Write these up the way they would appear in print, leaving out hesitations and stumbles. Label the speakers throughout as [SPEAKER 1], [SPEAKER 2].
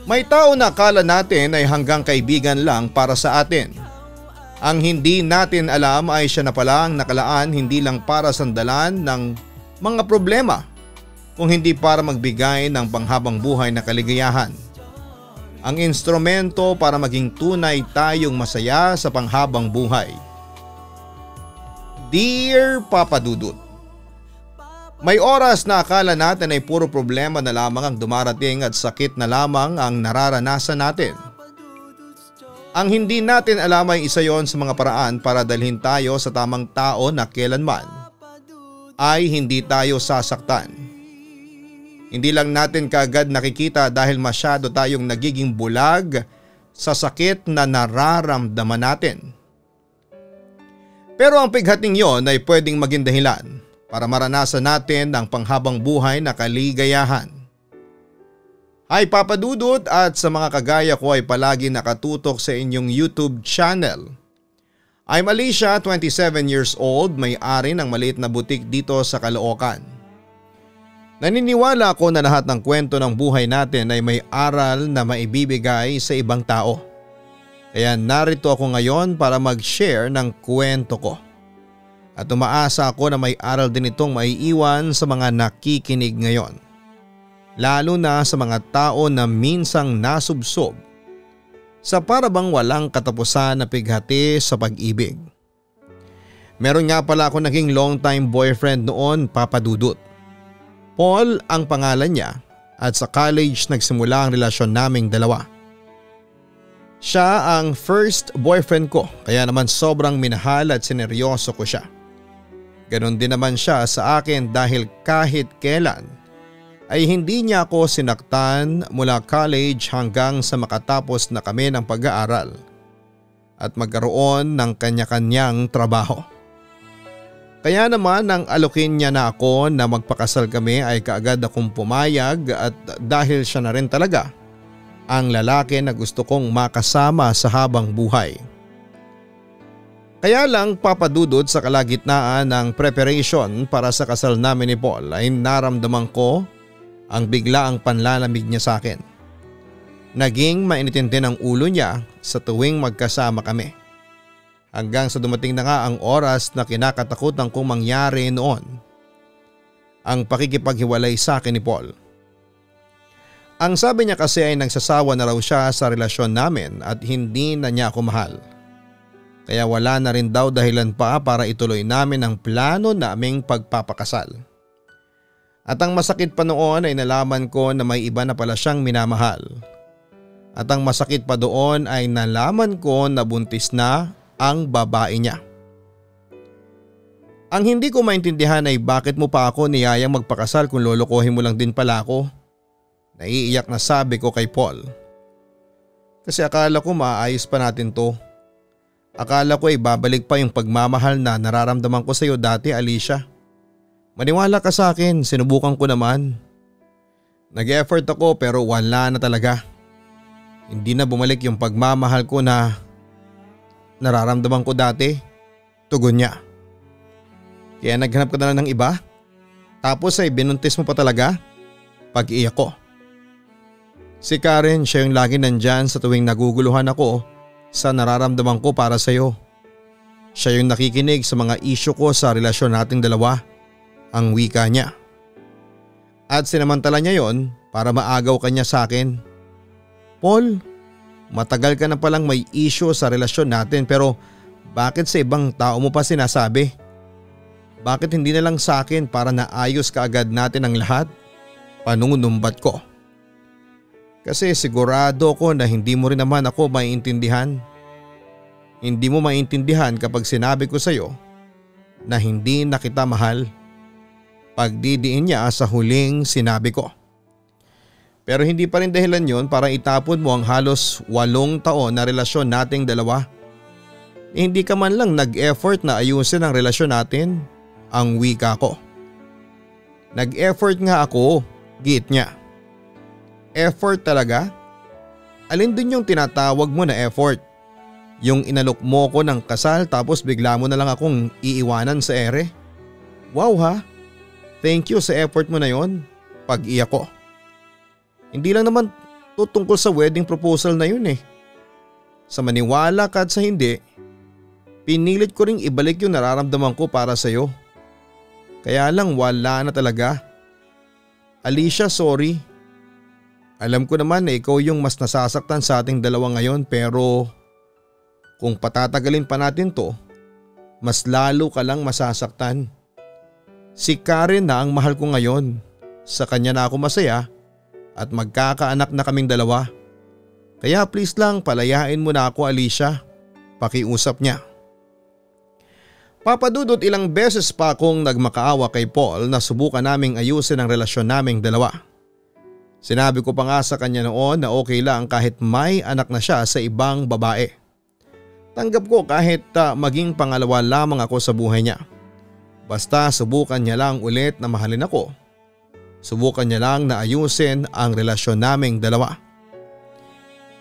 [SPEAKER 1] May tao na akala natin ay hanggang kaibigan lang para sa atin. Ang hindi natin alam ay siya na pala ang nakalaan hindi lang para sandalan ng mga problema, kung hindi para magbigay ng panghabang buhay na kaligayahan. Ang instrumento para maging tunay tayong masaya sa panghabang buhay. Dear Papa Dudut, may oras na akala natin ay puro problema na lamang ang dumarating at sakit na lamang ang nararanasan natin. Ang hindi natin alam ay isa yon sa mga paraan para dalhin tayo sa tamang tao na kailanman ay hindi tayo sasaktan. Hindi lang natin kaagad nakikita dahil masyado tayong nagiging bulag sa sakit na nararamdaman natin. Pero ang pighating yon ay pwedeng maging dahilan para maranasan natin ang panghabang buhay na kaligayahan. Hi Papa Dudut at sa mga kagaya ko ay palagi nakatutok sa inyong YouTube channel. I'm Alicia, 27 years old, may-ari ng maliit na butik dito sa Caloocan. Naniniwala ako na lahat ng kwento ng buhay natin ay may aral na maibibigay sa ibang tao. Kaya narito ako ngayon para mag-share ng kwento ko. At umaasa ako na may aral din itong maiiwan sa mga nakikinig ngayon. Lalo na sa mga tao na minsang nasubsob sa parabang walang katapusan na pighati sa pag-ibig. Meron nga pala ako naging long time boyfriend noon, Papa Dudut. Paul ang pangalan niya at sa college nagsimula ang relasyon naming dalawa. Siya ang first boyfriend ko kaya naman sobrang minahal at sineryoso ko siya. Ganon din naman siya sa akin dahil kahit kailan ay hindi niya ako sinaktan mula college hanggang sa makatapos na kami ng pag-aaral at magkaroon ng kanya-kanyang trabaho. Kaya naman nang alokin niya na ako na magpakasal kami ay kaagad akong pumayag at dahil siya na rin talaga ang lalaki na gusto kong makasama sa habang buhay. Kaya lang Papa Dudut sa kalagitnaan ng preparation para sa kasal namin ni Paul ay naramdaman ko ang biglaang panlalamig niya sa akin. Naging mainitindi ang ulo niya sa tuwing magkasama kami. Hanggang sa dumating na nga ang oras na kinakatakutan kong mangyari noon. Ang pakikipaghiwalay sa akin ni Paul. Ang sabi niya kasi ay nagsasawa na raw siya sa relasyon namin at hindi na niya ako mahal. Kaya wala na rin daw dahilan pa para ituloy namin ang plano naming pagpapakasal. At ang masakit pa noon ay nalaman ko na may iba na pala siyang minamahal. At ang masakit pa doon ay nalaman ko na buntis na ang babae niya. Ang hindi ko maintindihan ay bakit mo pa ako niyayang magpakasal kung lolokohin mo lang din pala ako. Naiiyak na sabi ko kay Paul. Kasi akala ko maayos pa natin to. Akala ko ay babalik pa yung pagmamahal na nararamdaman ko sa iyo dati, Alicia. Maniwala ka sa akin, sinubukan ko naman. Nag-effort ako pero wala na talaga. Hindi na bumalik yung pagmamahal ko na nararamdaman ko dati. Tugon niya. Kaya naghanap ka na lang ng iba? Tapos ay binuntis mo pa talaga? Pag-iyak ko. Si Karen, siya yung lagi nandyan sa tuwing naguguluhan ako sa nararamdaman ko para sa iyo. Siya yung nakikinig sa mga isyu ko sa relasyon nating dalawa. Ang wika niya. At sinamantala niya yon para maagaw kanya sa akin. Paul, matagal ka na palang may issue sa relasyon natin pero bakit sa ibang tao mo pa sinasabi? Bakit hindi na lang sa akin para naayos kaagad natin ang lahat? Panunumbat ko. Kasi sigurado ko na hindi mo rin naman ako maiintindihan. Hindi mo maiintindihan kapag sinabi ko sa iyo na hindi na kita mahal. Pagdidiin niya sa huling sinabi ko. Pero hindi pa rin dahilan yon para itapon mo ang halos 8 taon na relasyon nating dalawa. Hindi ka man lang nag-effort na ayusin ang relasyon natin, ang wika ko. Nag-effort nga ako, giit niya. Effort talaga? Alin din yung tinatawag mo na effort? Yung inalok mo ko ng kasal tapos bigla mo na lang akong iiwanan sa ere? Wow ha? Thank you sa effort mo na yon. Pag-iyak ko. Hindi lang naman to tungkol sa wedding proposal na yun eh. Sa maniwala ka at sa hindi, pinilit ko ring ibalik yung nararamdaman ko para sa'yo. Kaya lang wala na talaga. Alicia, sorry. Alam ko naman na ikaw yung mas nasasaktan sa ating dalawa ngayon, pero kung patatagalin pa natin to, mas lalo ka lang masasaktan. Si Karen na ang mahal ko ngayon. Sa kanya na ako masaya at magkakaanak na kaming dalawa. Kaya please lang palayain mo na ako, Alicia. Pakiusap niya. Papadudot ilang beses pa akong nagmakaawa kay Paul na subukan naming ayusin ang relasyon naming dalawa. Sinabi ko pa nga sa kanya noon na okay lang kahit may anak na siya sa ibang babae. Tanggap ko kahit maging pangalawa lamang ako sa buhay niya. Basta subukan niya lang ulit na mahalin ako. Subukan niya lang na ayusin ang relasyon naming dalawa.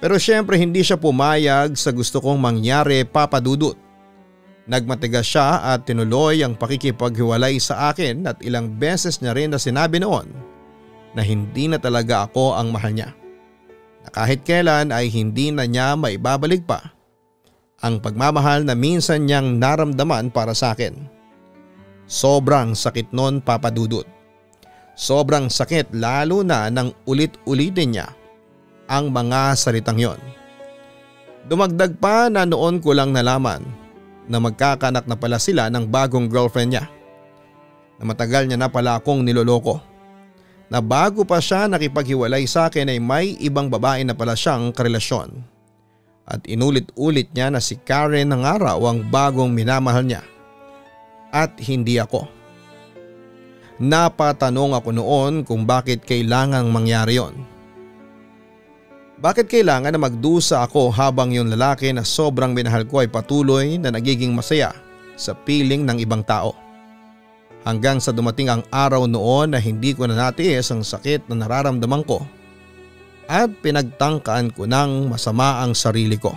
[SPEAKER 1] Pero syempre hindi siya pumayag sa gusto kong mangyari, Papadudot. Nagmatigas siya at tinuloy ang pakikipaghiwalay sa akin at ilang beses niya rin na sinabi noon na hindi na talaga ako ang mahal niya. Na kahit kailan ay hindi na niya maibabalik pa ang pagmamahal na minsan niyang naramdaman para sa akin. Sobrang sakit noon, Papadudot. Sobrang sakit lalo na nang ulit-ulitin niya ang mga salitang yon. Dumagdag pa na noon ko lang nalaman na magkakanak na pala sila ng bagong girlfriend niya. Na matagal niya na pala akong niloloko. Na bago pa siya nakipaghiwalay sa akin ay may ibang babae na pala siyang karelasyon. At inulit-ulit niya na si Karen ng araw ang bagong minamahal niya. At hindi ako. Napatanong ako noon kung bakit kailangang mangyari yon. Bakit kailangan na magdusa ako habang yung lalaki na sobrang minahal ko ay patuloy na nagiging masaya sa piling ng ibang tao. Hanggang sa dumating ang araw noon na hindi ko na natiis ang sakit na nararamdaman ko at pinagtangkaan ko ng masama ang sarili ko.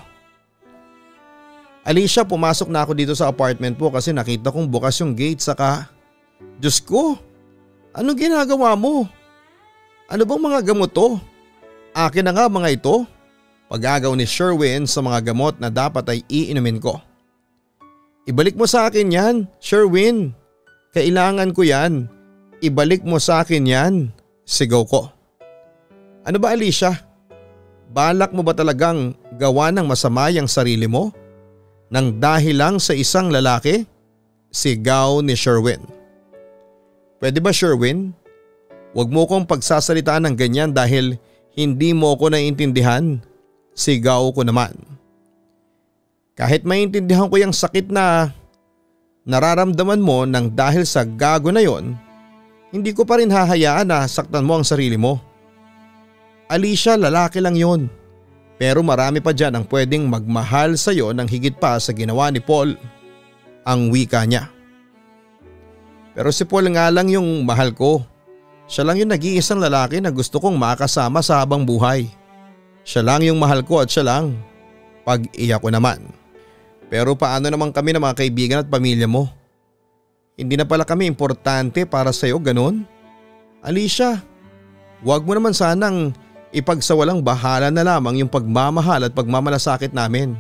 [SPEAKER 1] Alicia, pumasok na ako dito sa apartment po kasi nakita kong bukas yung gate saka… Diyos ko! Ano ginagawa mo? Ano bang mga gamot to? Akin na nga mga ito. Pag-agaw ni Sherwin sa mga gamot na dapat ay iinumin ko. Ibalik mo sa akin yan, Sherwin. Kailangan ko yan. Ibalik mo sa akin yan. Sigaw ko. Ano ba, Alicia? Balak mo ba talagang gawa ng masama yung sarili mo? Nang dahil lang sa isang lalaki? Sigaw ni Sherwin. Pwede ba, Sherwin? Huwag mo kong pagsasalitaan ng ganyan dahil hindi mo ko naiintindihan. Sigaw ko naman. Kahit maintindihan ko yung sakit na nararamdaman mo nang dahil sa gago na yon, hindi ko pa rin hahayaan na saktan mo ang sarili mo. Alicia, lalaki lang yon. Pero marami pa dyan ang pwedeng magmahal sa iyo ng higit pa sa ginawa ni Paul. Ang wika niya. Pero si Paul nga lang yung mahal ko. Siya lang yung nag-iisang lalaki na gusto kong makasama sa habang buhay. Siya lang yung mahal ko at siya lang. Pag-iyak ko naman. Pero paano naman kami ng mga kaibigan at pamilya mo? Hindi na pala kami importante para sa'yo, ganun? Alicia, huwag mo naman sanang ipagsawalang bahala na lamang yung pagmamahal at pagmamalasakit namin.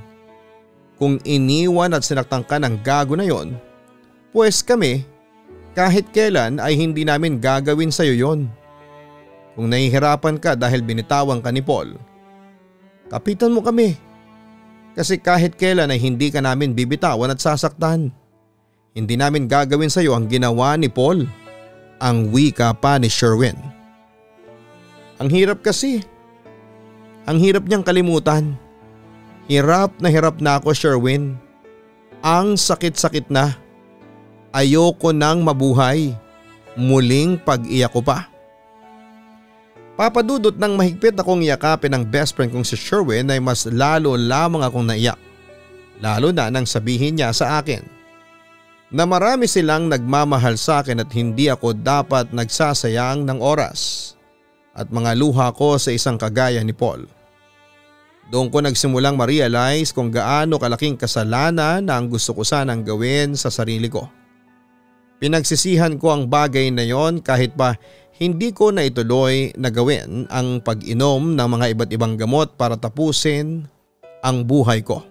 [SPEAKER 1] Kung iniwan at sinaktan ka ng gago na yon, pues kami, kahit kailan ay hindi namin gagawin sa iyo yon. Kung nahihirapan ka dahil binitawan ka ni Paul, kapitan mo kami. Kasi kahit kailan ay hindi ka namin bibitawan at sasaktan. Hindi namin gagawin sa iyo ang ginawa ni Paul. Ang wika pa ni Sherwin. Ang hirap kasi. Ang hirap niyang kalimutan. Hirap na ako, Sherwin. Ang sakit-sakit na. Ayoko nang mabuhay. Muling pag-iyak ko pa. Papadudot ng mahigpit akong iyakapin ng best friend kong si Sherwin ay mas lalo lamang akong naiyak. Lalo na nang sabihin niya sa akin na marami silang nagmamahal sa akin at hindi ako dapat nagsasayang ng oras at mga luha ko sa isang kagaya ni Paul. Doon ko nagsimulang ma-realize kung gaano kalaking kasalanan na ang gusto ko sanang gawin sa sarili ko. Pinagsisihan ko ang bagay na yon kahit pa hindi ko na ituloy na gawin ang pag-inom ng mga iba't ibang gamot para tapusin ang buhay ko.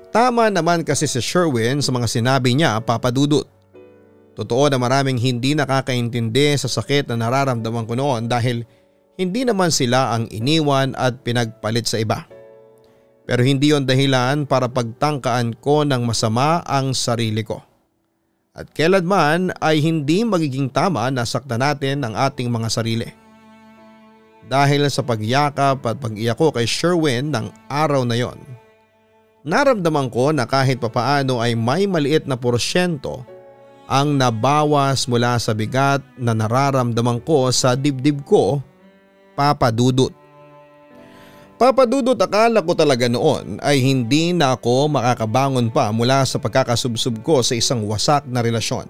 [SPEAKER 1] Tama naman kasi si Sherwin sa mga sinabi niya, Papa Dudut. Totoo na maraming hindi nakakaintindi sa sakit na nararamdaman ko noon dahil hindi naman sila ang iniwan at pinagpalit sa iba. Pero hindi yon dahilan para pagtangkaan ko ng masama ang sarili ko. At kailanman ay hindi magiging tama na saktan natin ang ating mga sarili. Dahil sa pagyakap at pag-iyak ko kay Sherwin ng araw na yon, naramdaman ko na kahit papaano ay may maliit na porsyento ang nabawas mula sa bigat na nararamdaman ko sa dibdib ko, Papa Dudut. Papa Dudut, akala ko talaga noon ay hindi na ako makakabangon pa mula sa pagkakasubsob ko sa isang wasak na relasyon.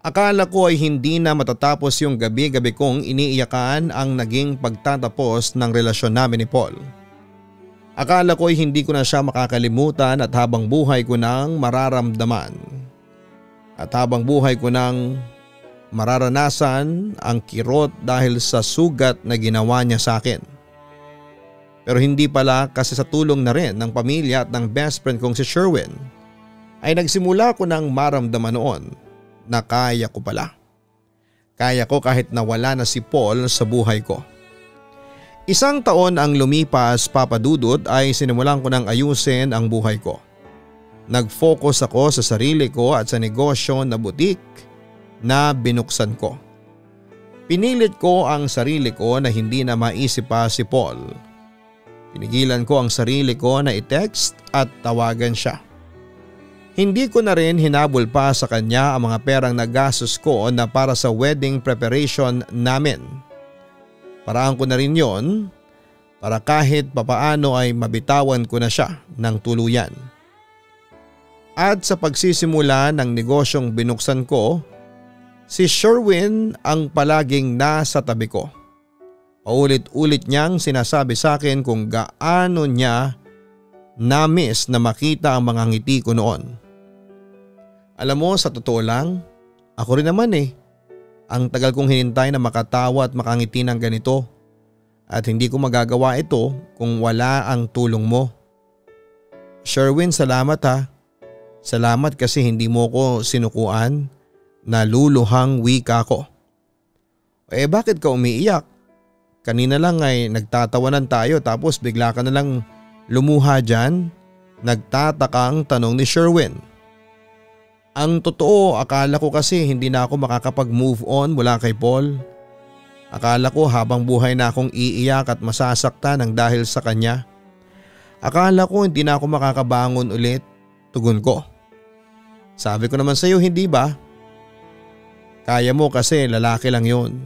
[SPEAKER 1] Akala ko ay hindi na matatapos yung gabi-gabi kong iniiyakan ang naging pagtatapos ng relasyon namin ni Paul. Akala ko ay hindi ko na siya makakalimutan at habang buhay ko nang mararamdaman. At habang buhay ko nang mararanasan ang kirot dahil sa sugat na ginawa niya sa akin. Pero hindi pala kasi sa tulong na rin ng pamilya at ng best friend kong si Sherwin ay nagsimula ko nang maramdaman noon na kaya ko pala. Kaya ko kahit nawala na si Paul sa buhay ko. Isang taon ang lumipas, Papa Dudut, ay sinimulan ko nang ayusin ang buhay ko. Nag-focus ako sa sarili ko at sa negosyo na butik na binuksan ko. Pinilit ko ang sarili ko na hindi na maisip pa si Paul. Pinigilan ko ang sarili ko na i-text at tawagan siya. Hindi ko na rin hinabol pa sa kanya ang mga perang nagastos ko na para sa wedding preparation namin. Paraan ko na rin yon para kahit papaano ay mabitawan ko na siya ng tuluyan. At sa pagsisimula ng negosyong binuksan ko, si Sherwin ang palaging nasa tabi ko. Paulit-ulit niyang sinasabi sa akin kung gaano niya na-miss na makita ang mga ngiti ko noon. Alam mo, sa totoo lang, ako rin naman ang tagal kong hinintay na makatawa at makangiti ng ganito at hindi ko magagawa ito kung wala ang tulong mo. Sherwin, salamat ha. Salamat kasi hindi mo ko sinukuan, naluluhang wika ko. Bakit ka umiiyak? Kanina lang ay nagtatawanan tayo tapos bigla ka na lang lumuha dyan? Nagtatakang tanong ni Sherwin. Ang totoo, akala ko kasi hindi na ako makakapag-move on mula kay Paul. Akala ko habang buhay na akong iiyak at masasaktan ng dahil sa kanya. Akala ko hindi na ako makakabangon ulit, tugon ko. Sabi ko naman sa iyo, hindi ba? Kaya mo kasi lalaki lang yon.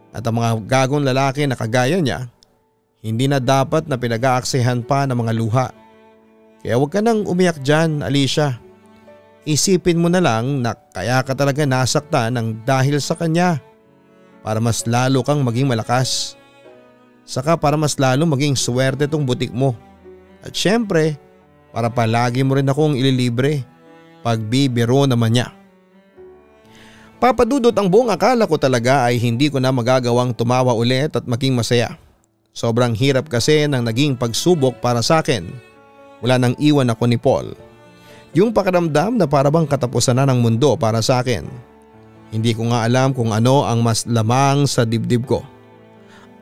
[SPEAKER 1] At ang mga gagong lalaki na kagaya niya, hindi na dapat na pinag-aaksihan pa ng mga luha. Kaya huwag ka nang umiyak dyan, Alicia. Isipin mo na lang na kaya ka talaga nasaktan ng dahil sa kanya para mas lalo kang maging malakas. Saka para mas lalo maging swerte tong butik mo. At syempre, para palagi mo rin akong ililibre. Pagbibiro naman niya. Papa Dudut, ang buong akala ko talaga ay hindi ko na magagawang tumawa ulit at maging masaya. Sobrang hirap kasi ng naging pagsubok para sa akin mula nang iwan ako ni Paul. Yung pakiramdam na parabang katapusan na ng mundo para sa akin. Hindi ko nga alam kung ano ang mas lamang sa dibdib ko.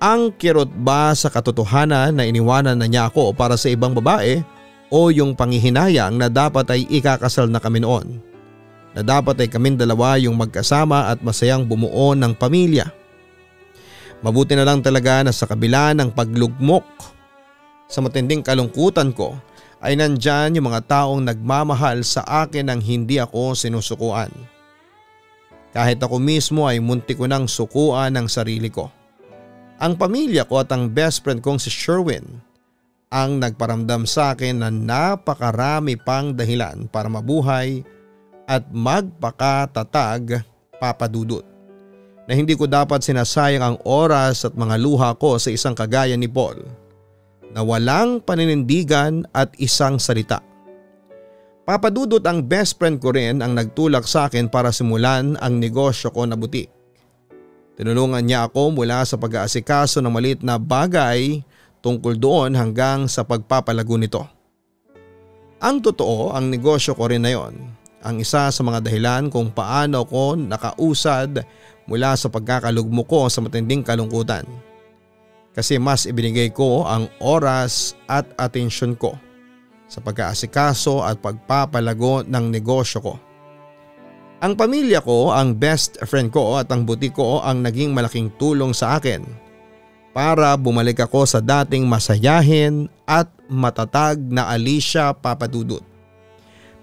[SPEAKER 1] Ang kirot ba sa katotohanan na iniwanan na niya ako para sa ibang babae o yung panghihinayang na dapat ay ikakasal na kami noon? Na dapat ay kaming dalawa yung magkasama at masayang bumuo ng pamilya. Mabuti na lang talaga na sa kabila ng paglugmok sa matinding kalungkutan ko ay nandyan yung mga taong nagmamahal sa akin nang hindi ako sinusukuan. Kahit ako mismo ay munti ko nang sukuan ng sarili ko. Ang pamilya ko at ang best friend kong si Sherwin ang nagparamdam sa akin na napakarami pang dahilan para mabuhay at magpakatatag, Papa Dudut, na hindi ko dapat sinasayang ang oras at mga luha ko sa isang kagaya ni Paul na walang paninindigan at isang salita. Papa Dudut, ang best friend ko rin ang nagtulak sa akin para simulan ang negosyo ko na butik. Tinulungan niya ako mula sa pag-aasikaso ng maliit na bagay tungkol doon hanggang sa pagpapalago nito. Ang totoo, ang negosyo ko rin na yon ang isa sa mga dahilan kung paano ko nakausad mula sa pagkakalugmo ko sa matinding kalungkutan. Kasi mas ibinigay ko ang oras at atensyon ko sa pag-aasikaso at pagpapalago ng negosyo ko. Ang pamilya ko, ang best friend ko at ang butik ko ang naging malaking tulong sa akin para bumalik ako sa dating masayahin at matatag na Alicia Papadudut.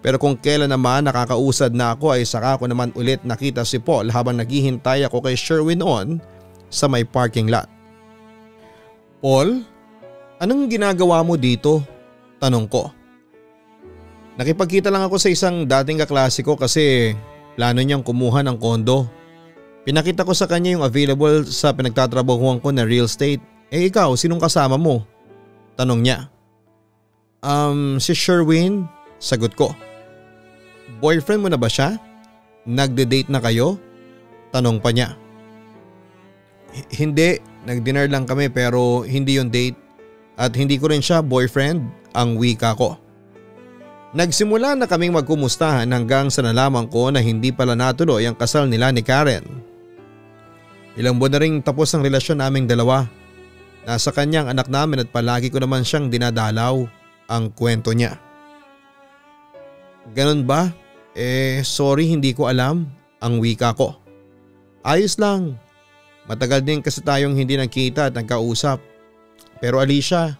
[SPEAKER 1] Pero kung kailan naman nakakausad na ako ay saka ko naman ulit nakita si Paul habang naghihintay ako kay Sherwin noon sa may parking lot. Paul, anong ginagawa mo dito? Tanong ko. Nakipagkita lang ako sa isang dating kaklase ko kasi plano niyang kumuha ng kondo. Pinakita ko sa kanya yung available sa pinagtatrabahuan ko na real estate. Eh ikaw, sinong kasama mo? Tanong niya. Si Sherwin, sagot ko. Boyfriend mo na ba siya? Nagde-date na kayo? Tanong pa niya. Hindi, nag-dinner lang kami pero hindi yung date at hindi ko rin siya boyfriend, ang wika ko. Nagsimula na kaming magkumustahan hanggang sa nalaman ko na hindi pala natuloy ang kasal nila ni Karen. Ilang buwan na ring tapos ang relasyon naming dalawa. Nasa kanyang anak namin at palagi ko naman siyang dinadalaw, ang kwento niya. Ganon ba? Sorry hindi ko alam, ang wika ko. Ayos lang. Matagal din kasi tayong hindi nagkita at nagkausap. Pero Alicia,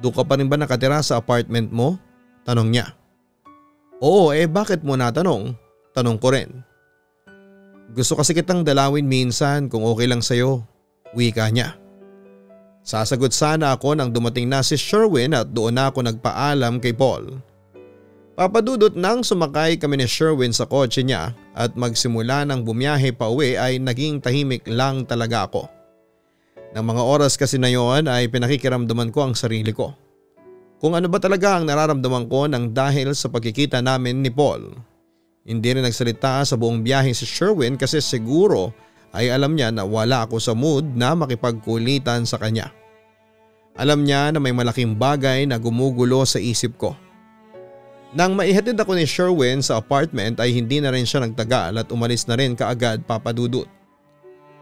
[SPEAKER 1] doon ka pa rin ba nakatira sa apartment mo? Tanong niya. Oo, bakit mo natanong? Tanong ko rin. Gusto kasi kitang dalawin minsan kung okay lang sa'yo, wika niya. Sasagot sana ako nang dumating na si Sherwin at doon na ako nagpaalam kay Paul. Papadudot nang sumakay kami ni Sherwin sa kotse niya at magsimula ng bumiyahe pa uwi ay naging tahimik lang talaga ako. Nang mga oras kasi na yon ay pinakikiramdaman ko ang sarili ko. Kung ano ba talaga ang nararamdaman ko nang dahil sa pagkikita namin ni Paul. Hindi rin nagsalita sa buong biyahe si Sherwin kasi siguro ay alam niya na wala ako sa mood na makipagkulitan sa kanya. Alam niya na may malaking bagay na gumugulo sa isip ko. Nang maihatid ako ni Sherwin sa apartment ay hindi na rin siya nagtagal at umalis na rin kaagad, Papadudut.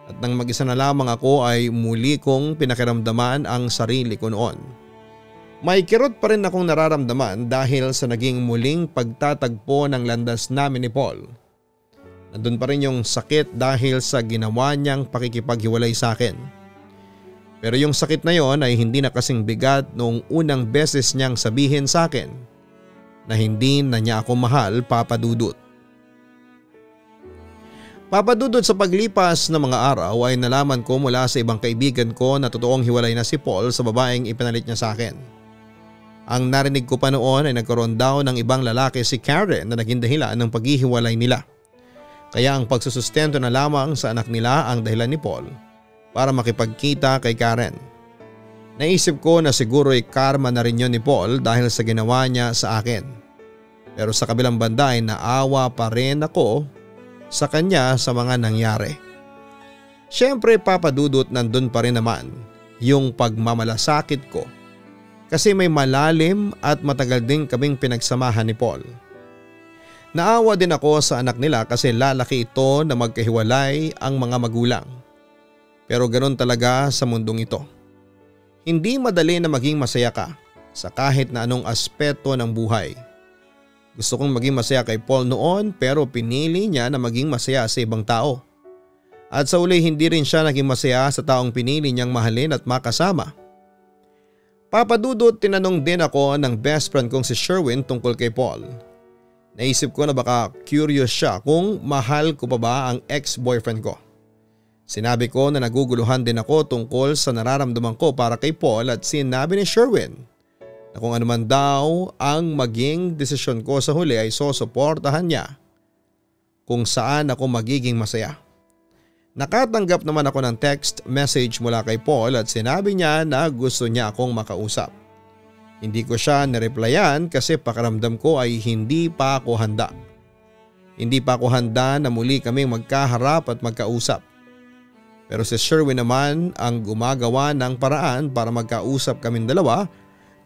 [SPEAKER 1] At nang mag-isa na lamang ako ay muli kong pinakiramdaman ang sarili ko noon. May kirot pa rin akong nararamdaman dahil sa naging muling pagtatagpo ng landas namin ni Paul. Nandun pa rin yung sakit dahil sa ginawa niyang pakikipaghiwalay sa akin. Pero yung sakit na yon ay hindi na kasing bigat noong unang beses niyang sabihin sa akin na hindi na niya ako mahal, Papadudut. Papadudot, sa paglipas ng mga araw ay nalaman ko mula sa ibang kaibigan ko na totoong hiwalay na si Paul sa babaeng ipinalit niya sa akin. Ang narinig ko pa noon ay nagkaroon daw ng ibang lalaki si Karen na naging dahilan ng paghihiwalay nila. Kaya ang pagsusustento na lamang sa anak nila ang dahilan ni Paul para makipagkita kay Karen. Naisip ko na siguro ay karma na rin yun ni Paul dahil sa ginawa niya sa akin. Pero sa kabilang banda ay naawa pa rin ako sa kanya sa mga nangyari. Siyempre, Papadudut, nandun pa rin naman yung pagmamalasakit ko kasi may malalim at matagal din kaming pinagsamahan ni Paul. Naawa din ako sa anak nila kasi lalaki ito na magkahiwalay ang mga magulang. Pero ganoon talaga sa mundong ito. Hindi madali na maging masaya ka sa kahit na anong aspeto ng buhay. Gusto kong maging masaya kay Paul noon pero pinili niya na maging masaya sa ibang tao. At sa uli hindi rin siya naging masaya sa taong pinili niyang mahalin at makasama. Papadudot, tinanong din ako ng best friend kong si Sherwin tungkol kay Paul. Naisip ko na baka curious siya kung mahal ko pa ba ang ex-boyfriend ko. Sinabi ko na naguguluhan din ako tungkol sa nararamdaman ko para kay Paul at sinabi ni Sherwin na kung ano man daw ang maging desisyon ko sa huli ay sosuportahan niya kung saan ako magiging masaya. Nakatanggap naman ako ng text message mula kay Paul at sinabi niya na gusto niya akong makausap. Hindi ko siya nireplyan kasi pakiramdam ko ay hindi pa ako handa. Hindi pa ako handa na muli kaming magkaharap at magkausap. Pero si Sherwin naman ang gumagawa ng paraan para magkausap kaming dalawa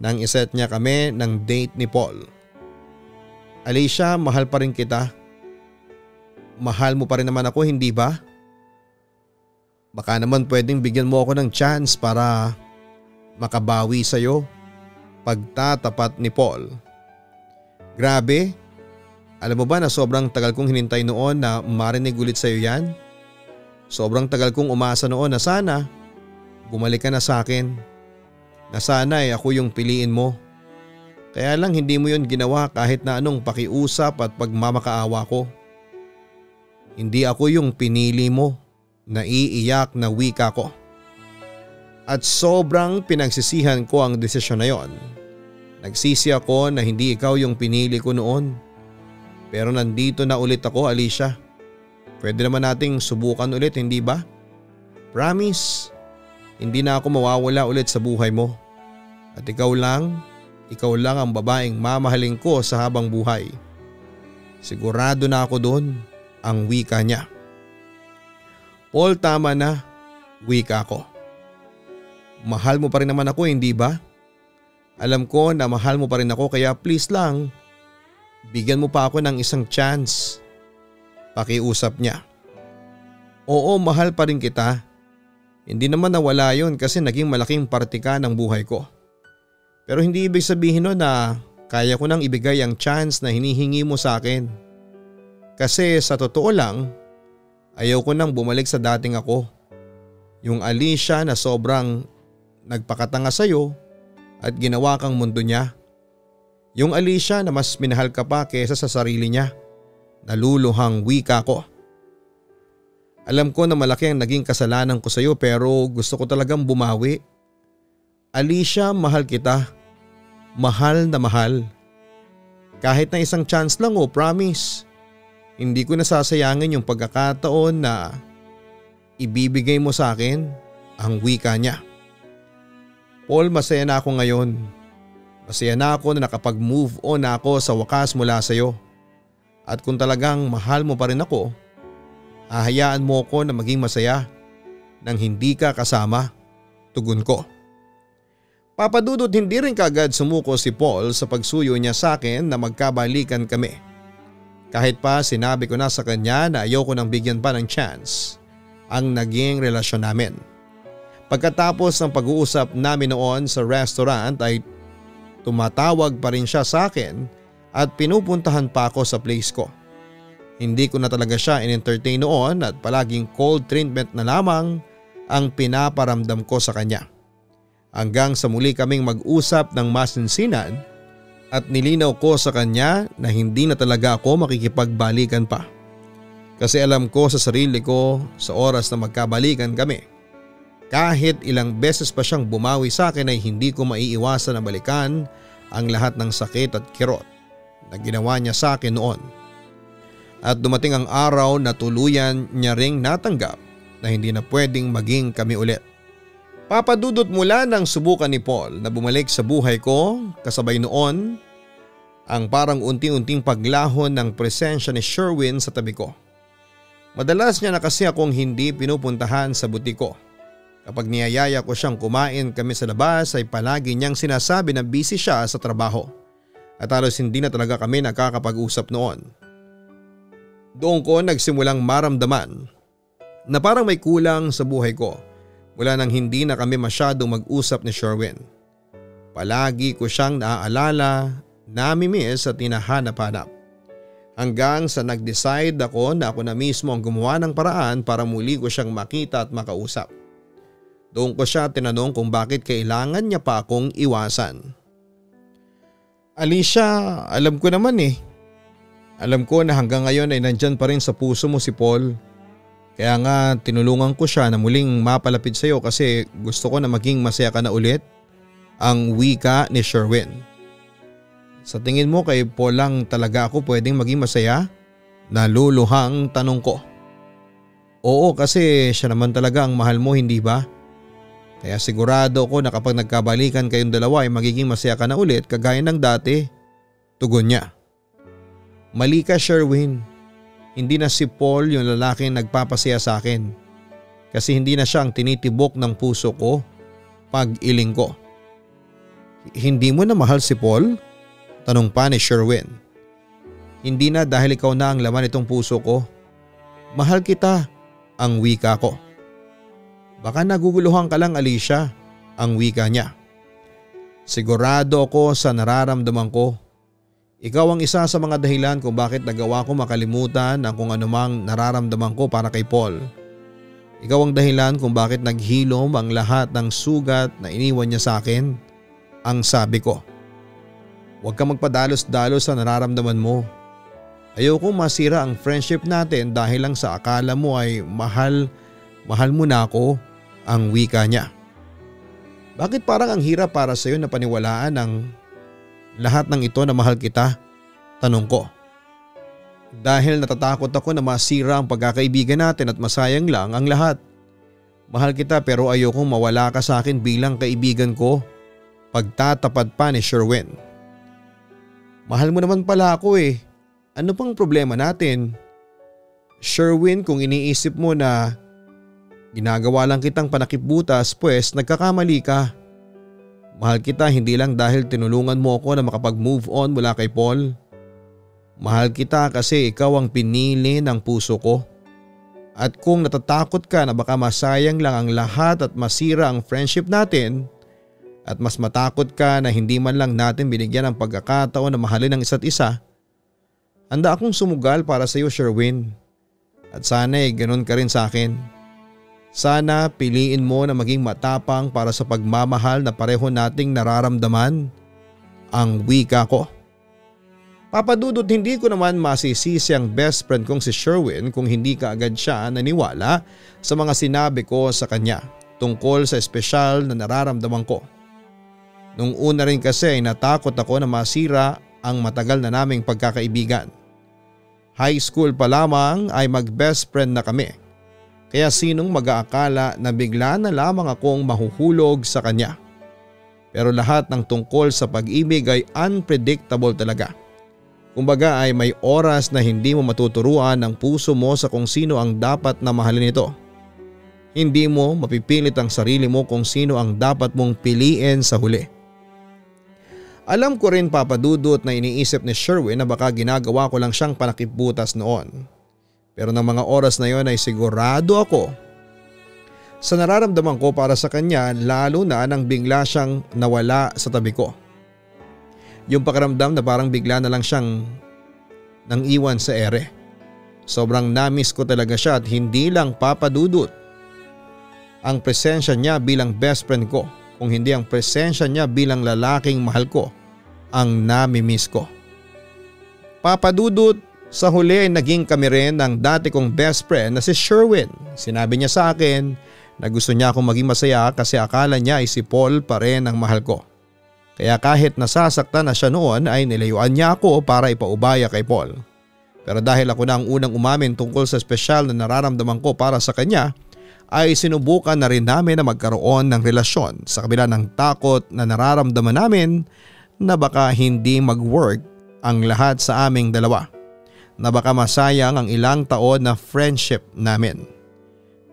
[SPEAKER 1] nang iset niya kami ng date ni Paul. Alicia, mahal pa rin kita. Mahal mo pa rin naman ako, hindi ba? Baka naman pwedeng bigyan mo ako ng chance para makabawi sa'yo. Pagtatapat ni Paul. Grabe, alam mo ba na sobrang tagal kong hinintay noon na marinig ulit sa'yo yan? Sobrang tagal kong umasa noon na sana bumalik ka na sa akin. Na sana ako yung piliin mo. Kaya lang hindi mo yun ginawa kahit na anong pakiusap at pagmamakaawa ko. Hindi ako yung pinili mo. Naiiyak na wika ko. At sobrang pinagsisihan ko ang desisyon na yon. Nagsisi ako na hindi ikaw yung pinili ko noon. Pero nandito na ulit ako, Alicia. Pwede naman nating subukan ulit, hindi ba? Promise, hindi na ako mawawala ulit sa buhay mo. At ikaw lang ang babaeng mamahalin ko sa habang buhay. Sigurado na ako doon, ang wika niya. Paul, tama na, wika ko. Mahal mo pa rin naman ako, hindi ba? Alam ko na mahal mo pa rin ako kaya please lang, bigyan mo pa ako ng isang chance. Pakiusap niya. Oo, mahal pa rin kita. Hindi naman nawala yun kasi naging malaking parte ka ng buhay ko. Pero hindi ibig sabihin nun na kaya ko nang ibigay ang chance na hinihingi mo sa akin. Kasi sa totoo lang, ayaw ko nang bumalik sa dating ako. Yung Alicia na sobrang nagpakatanga sa'yo at ginawa kang mundo niya. Yung Alicia na mas minahal ka pa kesa sa sarili niya. Naluluhang wika ko. Alam ko na malaki ang naging kasalanan ko sa iyo pero gusto ko talagang bumawi. Alicia, mahal kita. Mahal na mahal. Kahit na isang chance lang, promise. Hindi ko nasasayangin yung pagkakataon na ibibigay mo sa akin, ang wika niya. Paul, masaya na ako ngayon. Masaya na ako na nakapag-move on na ako sa wakas mula sa iyo. At kung talagang mahal mo pa rin ako, hahayaan mo ako na maging masaya nang hindi ka kasama, tugon ko. Papadudot hindi rin kagad sumuko si Paul sa pagsuyo niya sa akin na magkabalikan kami. Kahit pa sinabi ko na sa kanya na ayoko nang bigyan pa ng chance ang naging relasyon namin. Pagkatapos ng pag-uusap namin noon sa restaurant ay tumatawag pa rin siya sa akin at pinupuntahan pa ako sa place ko. Hindi ko na talaga siya in-entertain noon at palaging cold treatment na lamang ang pinaparamdam ko sa kanya. Hanggang sa muli kaming mag-usap ng masinsinan at nilinaw ko sa kanya na hindi na talaga ako makikipagbalikan pa. Kasi alam ko sa sarili ko sa oras na magkabalikan kami, kahit ilang beses pa siyang bumawi sa akin ay hindi ko maiiwasan na balikan ang lahat ng sakit at kirot na ginawa niya sa akin noon. At dumating ang araw na tuluyan niya ring natanggap na hindi na pwedeng maging kami ulit. Papadudot mula ng subukan ni Paul na bumalik sa buhay ko kasabay noon ang parang unti-unting paglahon ng presensya ni Sherwin sa tabi ko. Madalas niya na kasi akong hindi pinupuntahan sa butiko. Kapag niyayaya ko siyang kumain kami sa labas ay palagi niyang sinasabi na busy siya sa trabaho. At halos hindi na talaga kami nakakapag-usap noon. Doon ko nagsimulang maramdaman na parang may kulang sa buhay ko mula nang hindi na kami masyadong mag-usap ni Sherwin. Palagi ko siyang naaalala, namimiss at hinahanap-hanap. Hanggang sa nag-decide ako na ako na mismo ang gumawa ng paraan para muli ko siyang makita at makausap. Doon ko siya tinanong kung bakit kailangan niya pa akong iwasan. Alicia, alam ko naman eh. Alam ko na hanggang ngayon ay nandyan pa rin sa puso mo si Paul. Kaya nga tinulungan ko siya na muling mapalapit sa iyo kasi gusto ko na maging masaya ka na ulit. Ang wika ni Sherwin. Sa tingin mo kay Paul lang talaga ako pwedeng maging masaya? Naluluhang tanong ko. Oo, kasi siya naman talaga ang mahal mo, hindi ba? Kaya sigurado ko na kapag nagkabalikan kayong dalawa ay magiging masaya ka na ulit kagaya ng dati. Tugon niya. Mali ka, Sherwin. Hindi na si Paul yung lalaking nagpapasaya sa akin. kasi hindi na siya ang tinitibok ng puso ko pag iling ko. Hindi mo na mahal si Paul? Tanong pa ni Sherwin. Hindi na dahil ikaw na ang laman itong puso ko. Mahal kita, ang wika ko. Baka naguguluhan ka lang, Alicia, ang wika niya. Sigurado ako sa nararamdaman ko. Ikaw ang isa sa mga dahilan kung bakit nagawa ko makalimutan ang kung anumang nararamdaman ko para kay Paul. Ikaw ang dahilan kung bakit naghilom ang lahat ng sugat na iniwan niya sa akin. Ang sabi ko. Huwag ka magpadalos-dalos sa nararamdaman mo. Ayoko masira ang friendship natin dahil lang sa akala mo ay mahal mo na ako, ang wika niya. Bakit parang ang hirap para sa iyo na paniwalaan ang lahat ng ito na mahal kita? Tanong ko. Dahil natatakot ako na masira ang pagkakaibigan natin at masayang lang ang lahat. Mahal kita pero ayokong mawala ka sa akin bilang kaibigan ko. Pagtatapad pa ni Sherwin. Mahal mo naman pala ako eh. Ano pang problema natin? Sherwin, kung iniisip mo na ginagawa lang kitang panakipbutas, pues nagkakamali ka. Mahal kita hindi lang dahil tinulungan mo ako na makapag-move on mula kay Paul. Mahal kita kasi ikaw ang pinili ng puso ko. At kung natatakot ka na baka masayang lang ang lahat at masira ang friendship natin, at mas matakot ka na hindi man lang natin binigyan ng pagkakataon na mahalin ang isa't isa, handa akong sumugal para sa iyo, Sherwin. At sana ganun ka rin sa akin. Sana piliin mo na maging matapang para sa pagmamahal na pareho nating nararamdaman, ang wika ko. Papadudot, hindi ko naman masisisi ang best friend kong si Sherwin kung hindi kaagad siya naniwala sa mga sinabi ko sa kanya tungkol sa espesyal na nararamdaman ko. Nung una rin kasi ay natakot ako na masira ang matagal na naming pagkakaibigan. High school pa lamang ay mag-best friend na kami. Kaya sinong mag-aakala na bigla na lamang akong mahuhulog sa kanya. Pero lahat ng tungkol sa pag-ibig ay unpredictable talaga. Kumbaga ay may oras na hindi mo matuturuan ang puso mo sa kung sino ang dapat na mahalin ito. Hindi mo mapipilit ang sarili mo kung sino ang dapat mong piliin sa huli. Alam ko rin, Papadudot, na iniisip ni Sherwin na baka ginagawa ko lang siyang panakipbutas noon. Pero ng mga oras na yon ay sigurado ako sa nararamdaman ko para sa kanya, lalo na nang bigla siyang nawala sa tabi ko. Yung pakiramdam na parang bigla na lang siyang nang iwan sa ere. Sobrang namiss ko talaga siya at hindi lang, Papadudot ang presensya niya bilang best friend ko, kung hindi ang presensya niya bilang lalaking mahal ko ang nami-miss ko. Papadudot, sa huli ay naging kami rin ng dati kong best friend na si Sherwin. Sinabi niya sa akin na gusto niya akong maging masaya kasi akala niya ay si Paul pa rin ang mahal ko. Kaya kahit nasasaktan na siya noon ay nilayuan niya ako para ipaubaya kay Paul. Pero dahil ako na ang unang umamin tungkol sa espesyal na nararamdaman ko para sa kanya, ay sinubukan na rin namin na magkaroon ng relasyon sa kabila ng takot na nararamdaman namin na baka hindi mag-work ang lahat sa aming dalawa, na baka masayang ang ilang taon na friendship namin.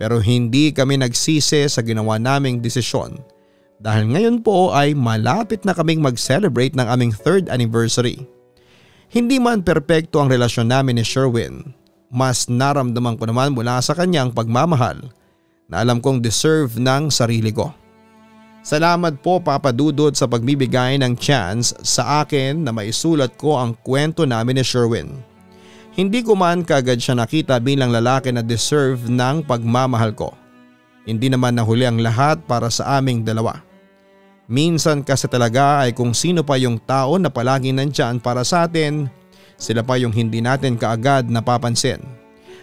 [SPEAKER 1] Pero hindi kami nagsisi sa ginawa naming desisyon dahil ngayon po ay malapit na kaming mag-celebrate ng aming 3rd anniversary. Hindi man perpekto ang relasyon namin ni Sherwin, mas naramdaman ko naman mula sa kanyang pagmamahal na alam kong deserve ng sarili ko. Salamat po, Papadudot, sa pagbibigay ng chance sa akin na maisulat ko ang kwento namin ni Sherwin. Hindi ko man kaagad siya nakita bilang lalaki na deserve ng pagmamahal ko. Hindi naman nahuli ang lahat para sa aming dalawa. Minsan kasi talaga ay kung sino pa yung tao na palaging nandyan para sa atin, sila pa yung hindi natin kaagad napapansin.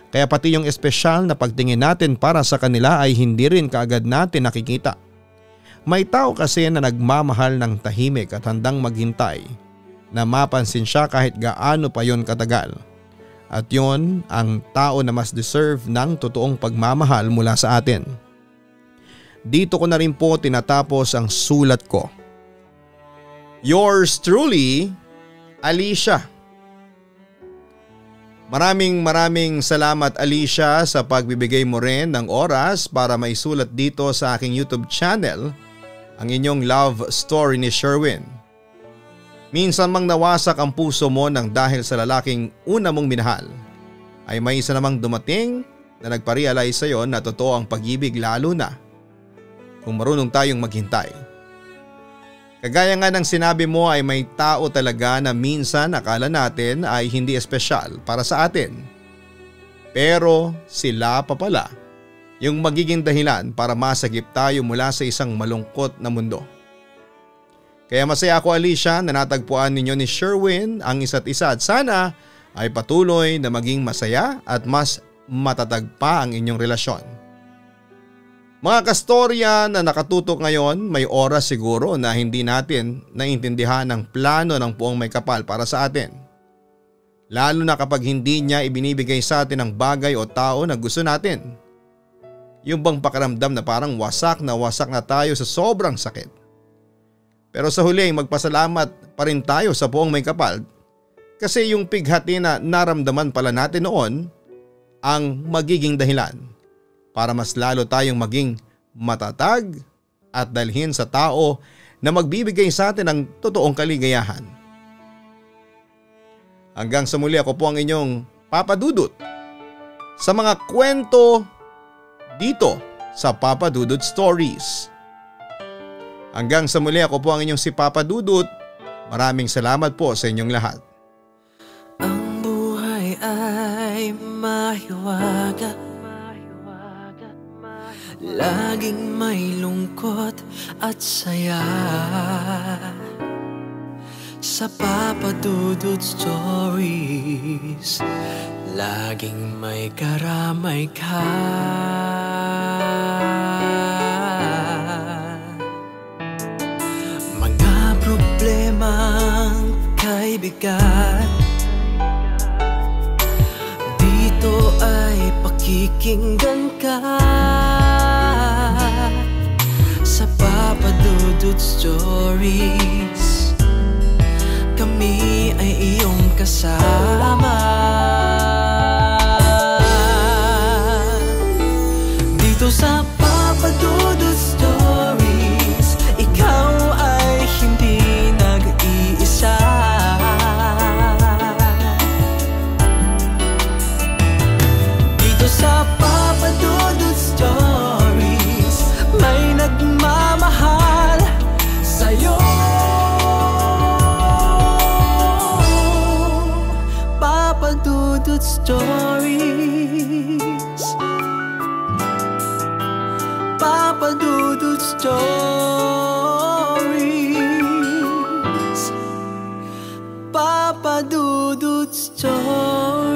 [SPEAKER 1] Kaya pati yung espesyal na pagtingin natin para sa kanila ay hindi rin kaagad natin nakikita. May tao kasi na nagmamahal ng tahimik at handang maghintay na mapansin siya kahit gaano pa yon katagal. At yon ang tao na mas deserve ng totoong pagmamahal mula sa atin. Dito ko na rin po tinatapos ang sulat ko. Yours truly, Alicia. Maraming salamat Alicia sa pagbibigay mo rin ng oras para maisulat dito sa aking YouTube channel ang inyong love story ni Sherwin. Minsan mang nawasak ang puso mo nang dahil sa lalaking una mong minahal, ay may isa namang dumating na nagparealize sa'yo na totoo ang pag-ibig, lalo na kung marunong tayong maghintay. Kagaya nga ng sinabi mo, ay may tao talaga na minsan akala natin ay hindi espesyal para sa atin. Pero sila pa pala yung magiging dahilan para masagip tayo mula sa isang malungkot na mundo. Kaya masaya ako Alicia na natagpuan ninyo ni Sherwin ang isa't isa at sana ay patuloy na maging masaya at mas matatag pa ang inyong relasyon. Mga kastorya na nakatutok ngayon, may oras siguro na hindi natin naintindihan ang plano ng Puong May Kapal para sa atin. Lalo na kapag hindi niya ibinibigay sa atin ang bagay o tao na gusto natin. Yung bang pakiramdam na parang wasak na tayo sa sobrang sakit. Pero sa huli magpasalamat pa rin tayo sa Puong May Kapal kasi yung pighati na naramdaman pala natin noon ang magiging dahilan para mas lalo tayong maging matatag at dalhin sa tao na magbibigay sa atin ng totoong kaligayahan. Hanggang sa muli, ako po ang inyong Papa Dudut sa mga kwento dito sa Papa Dudut Stories. Hanggang sa muli, ako po ang inyong si Papa Dudut. Maraming salamat po sa inyong lahat.
[SPEAKER 2] Ang buhay ay mahiwaga, laging may lungkot at saya. Sa Papa Dudut Stories, laging may karamay ka. Mga problemang kay bigat, dito ay pakikinggan ka. Sa Papa Dudut Stories, kami ay iyong kasama. Dito sa Papa Dudut Stories, ikaw ay hindi nag-iisa. Dito sa Papa Dudut Stories, may nagmamahal sa'yo. Papa Dudut Stories, Papa Dudut Stories, Papa Dudut Stories.